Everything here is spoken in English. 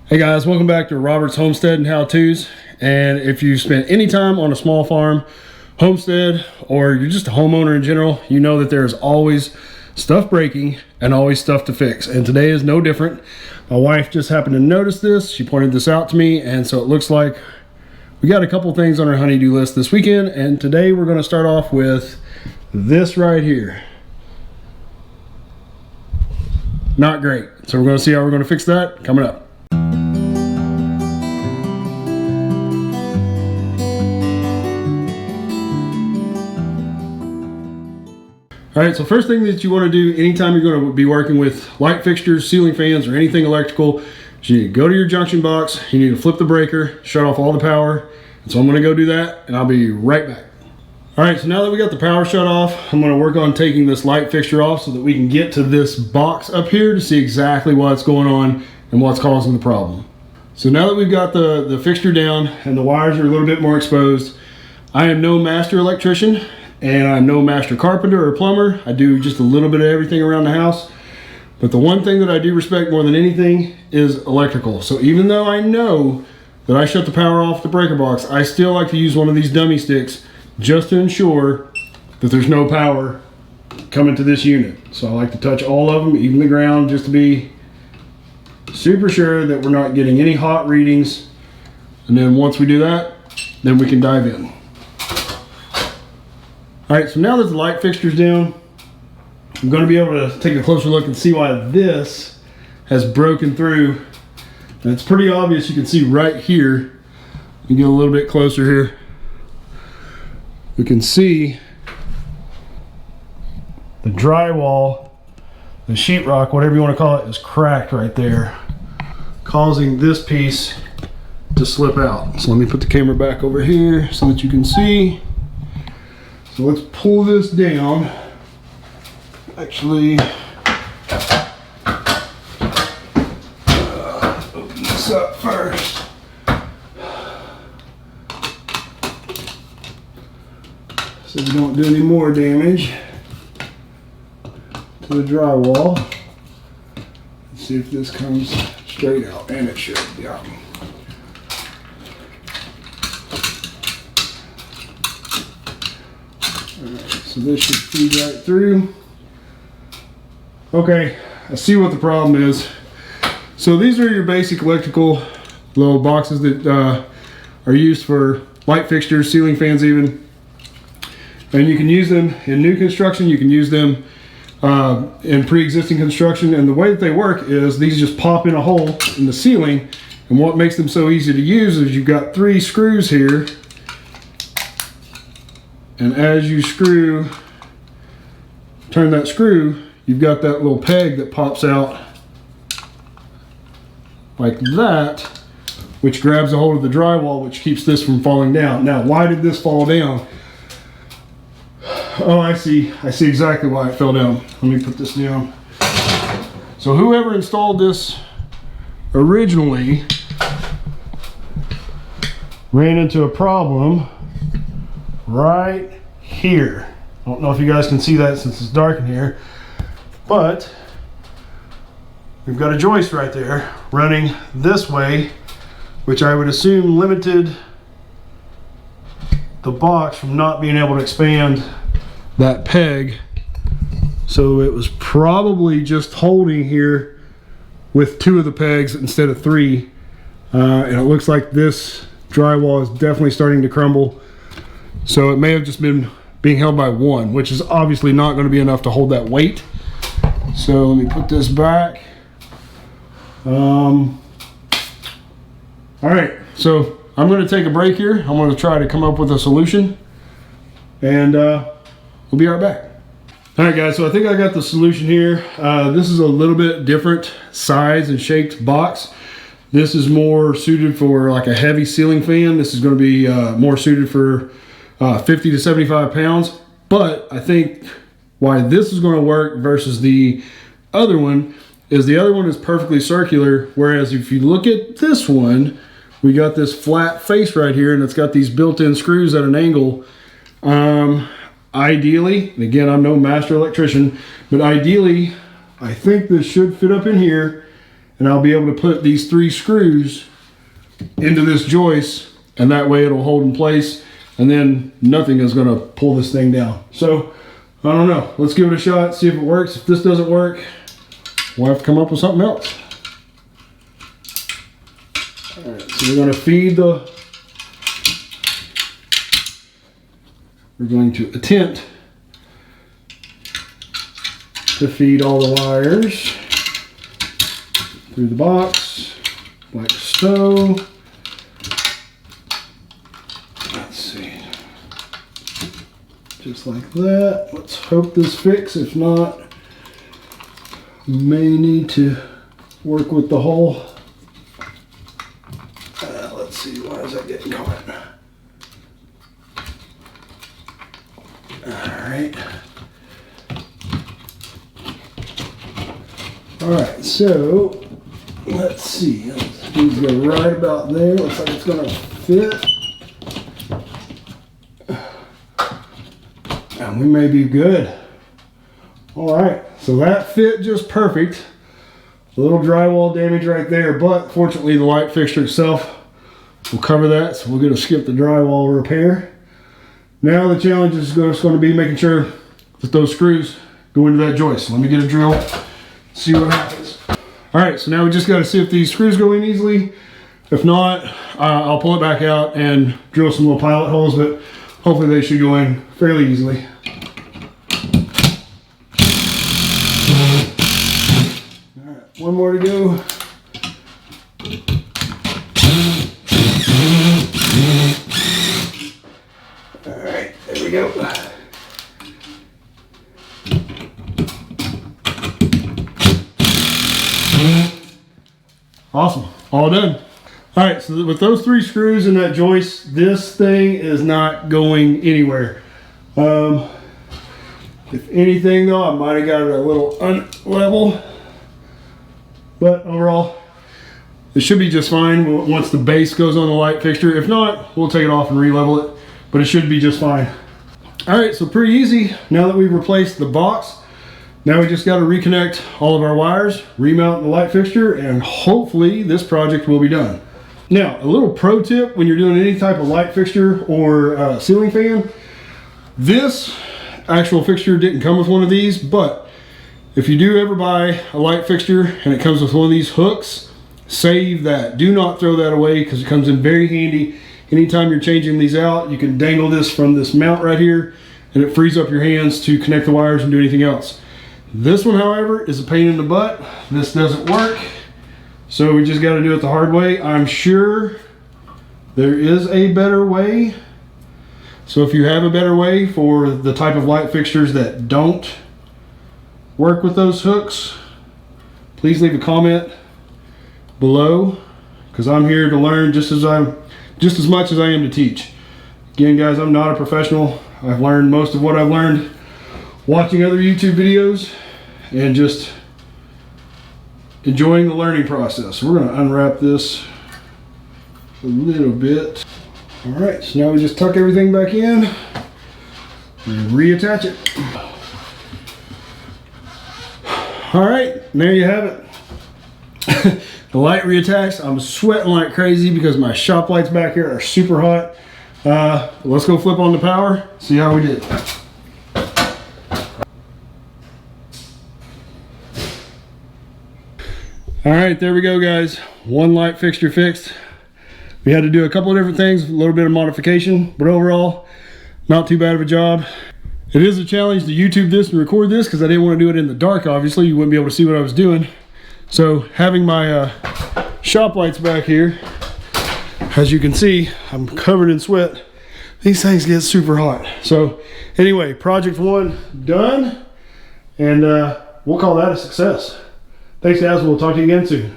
Hey guys, welcome back to Robert's Homestead and How-Tos. And if you spent any time on a small farm, homestead, or you're just a homeowner in general, you know that there's always stuff breaking and always stuff to fix. And today is no different. My wife just happened to notice this. She pointed this out to me, and so it looks like we got a couple things on our honey-do list this weekend. And today we're going to start off with this right here. Not great. So we're going to see how we're going to fix that coming up. All right, so first thing that you want to do anytime you're going to be working with light fixtures, ceiling fans, or anything electrical is you need to go to your junction box, you need to flip the breaker, shut off all the power. And so I'm going to go do that, and I'll be right back. All right, so now that we got the power shut off, I'm going to work on taking this light fixture off so that we can get to this box up here to see exactly what's going on and what's causing the problem. So now that we've got the fixture down and the wires are a little bit more exposed, I am no master electrician. And I'm no master carpenter or plumber. I do just a little bit of everything around the house. But the one thing that I do respect more than anything is electrical. So even though I know that I shut the power off the breaker box, I still like to use one of these dummy sticks just to ensure that there's no power coming to this unit. So I like to touch all of them, even the ground, just to be super sure that we're not getting any hot readings. And then once we do that, then we can dive in. All right, so now that the light fixture's down, I'm going to be able to take a closer look and see why this has broken through. And it's pretty obvious. You can see right here. You get a little bit closer here. We can see the drywall, the sheetrock, whatever you want to call it, is cracked right there, causing this piece to slip out. So let me put the camera back over here so that you can see. So let's pull this down. Actually, open this up first. So we don't do any more damage to the drywall. Let's see if this comes straight out, and it should, yeah. So this should feed right through. Okay, I see what the problem is. So these are your basic electrical little boxes that are used for light fixtures, ceiling fans even. And you can use them in new construction, you can use them in pre-existing construction. And the way that they work is these just pop in a hole in the ceiling. And what makes them so easy to use is you've got 3 screws here. And as you turn that screw, you've got that little peg that pops out like that, which grabs a hold of the drywall, which keeps this from falling down. Now, why did this fall down? Oh, I see exactly why it fell down. Let me put this down. So whoever installed this originally ran into a problem right here. I don't know if you guys can see that since it's dark in here, but we've got a joist right there running this way, which I would assume limited the box from not being able to expand that peg. So it was probably just holding here with 2 of the pegs instead of 3. And it looks like this drywall is definitely starting to crumble. So it may have just been being held by 1, which is obviously not going to be enough to hold that weight. So let me put this back. All right, so I'm going to take a break here. I'm going to try to come up with a solution, and we'll be right back. All right, guys, so I think I got the solution here. This is a little bit different size and shaped box. This is more suited for like a heavy ceiling fan. This is going to be more suited for 50 to 75 pounds. But I think why this is going to work versus the other one is the other one is perfectly circular. Whereas if you look at this one, we got this flat face right here, and it's got these built-in screws at an angle. Ideally, and again, I'm no master electrician, but ideally, I think this should fit up in here and I'll be able to put these 3 screws into this joist, and that way it'll hold in place, and then nothing is going to pull this thing down. So I don't know, let's give it a shot, see if it works. If this doesn't work, we'll have to come up with something else. All right, so we're going to attempt to feed all the wires through the box like so. Let's see, just like that. Let's hope this fits. If not, we may need to work with the hole. Let's see, why is that getting caught? Alright. Alright, so let's see. These go right about there. Looks like it's gonna fit. And we may be good. Alright, so that fit just perfect. A little drywall damage right there, but fortunately the light fixture itself will cover that, so we're going to skip the drywall repair. Now the challenge is just going to be making sure that those screws go into that joist. Let me get a drill, see what happens. Alright, so now we just got to see if these screws go in easily. If not, I'll pull it back out and drill some little pilot holes, but hopefully they should go in fairly easily. Alright, one more to go. Alright, there we go. Awesome, all done. Alright, so with those 3 screws in that joist, this thing is not going anywhere. If anything though, I might have got it a little unlevel, but overall, it should be just fine once the base goes on the light fixture. If not, we'll take it off and re-level it, but it should be just fine. Alright, so pretty easy. Now that we've replaced the box, now we just got to reconnect all of our wires, remount the light fixture, and hopefully this project will be done. Now, a little pro tip when you're doing any type of light fixture or ceiling fan, this actual fixture didn't come with one of these, but if you do ever buy a light fixture and it comes with one of these hooks, save that. Do not throw that away because it comes in very handy. Anytime you're changing these out, you can dangle this from this mount right here and it frees up your hands to connect the wires and do anything else. This one, however, is a pain in the butt. This doesn't work, so we just got to do it the hard way. I'm sure there is a better way. So if you have a better way for the type of light fixtures that don't work with those hooks, please leave a comment below, because I'm here to learn just as much as I am to teach. Again, guys, I'm not a professional. I've learned most of what I've learned watching other YouTube videos and just enjoying the learning process. We're going to unwrap this a little bit. All right, so now we just tuck everything back in and reattach it. All right, there you have it. The light reattached. I'm sweating like crazy because my shop lights back here are super hot. Let's go flip on the power, see how we did. All right, there we go, guys. One light fixture fixed. We had to do a couple of different things, a little bit of modification, but overall, not too bad of a job. It is a challenge to YouTube this and record this because I didn't want to do it in the dark, obviously. You wouldn't be able to see what I was doing. So having my shop lights back here, as you can see, I'm covered in sweat. These things get super hot. So anyway, project 1 done, and we'll call that a success. Thanks, guys. We'll talk to you again soon.